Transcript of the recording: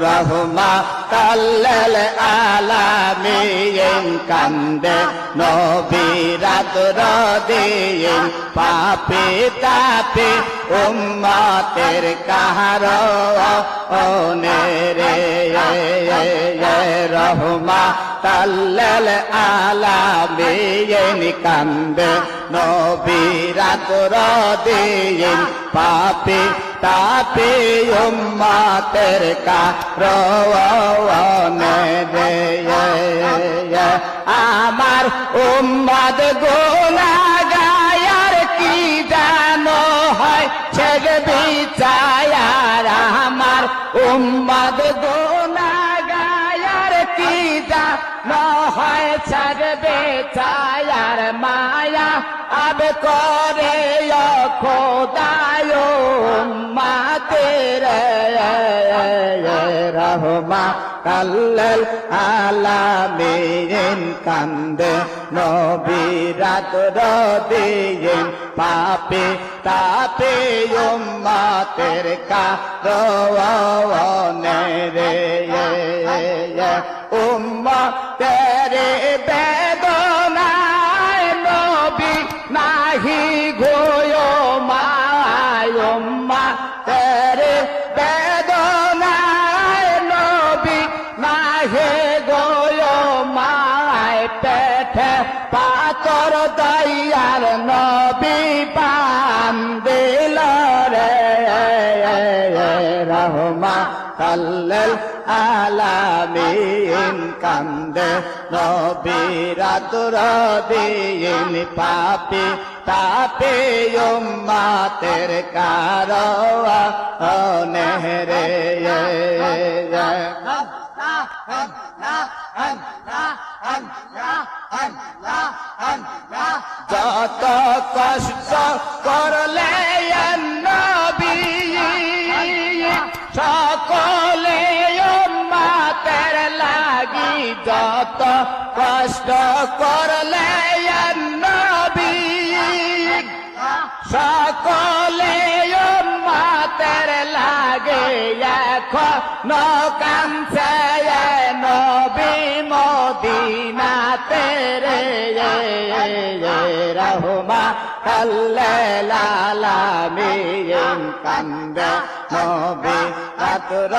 রহমাতাল্লিল আলামিন কান্দে নবী রাতের দিন পাপী তাপী উম্মতের কারণে রে রহমাতাল্লিল আলামিন কান্দে নবী রাতের দিন পাপী তাপী উম্মতের কারণে রে আমার উম্মত গুনাহগার কি জানো হয় ছেগ বিচার আমার উম্মত গুনাহগার কি জানো হয় ছেগ বিচার মায়া আব করে খোদায় উম্মতের রহমাতাল্লিল আলামিন কান্দে নবী রাতের দিন পাপী তাপী উম্মতের কারণে রে উম্মতের বেদনায় নবী নাহি গোয় মায় উম্মতের বেদনায় নবী নাহি গোয় মায় পেটে পাতর দয়ার নবী বান্দিল রে রহমাতাল্লিল আলামিন কান্দে নবী রাতের দিন পাপী তাপী উম্মতের কারণে রে যত কষ্ট করলে নবী সকলে উম্মতের লাগি যত কষ্ট করলে নবী সকলে উম্মতের লাগে এখন কাঁদছে নবী মদিনাতে রে রহমাতাল্লিল আলামিন কান্দে নবী রাতের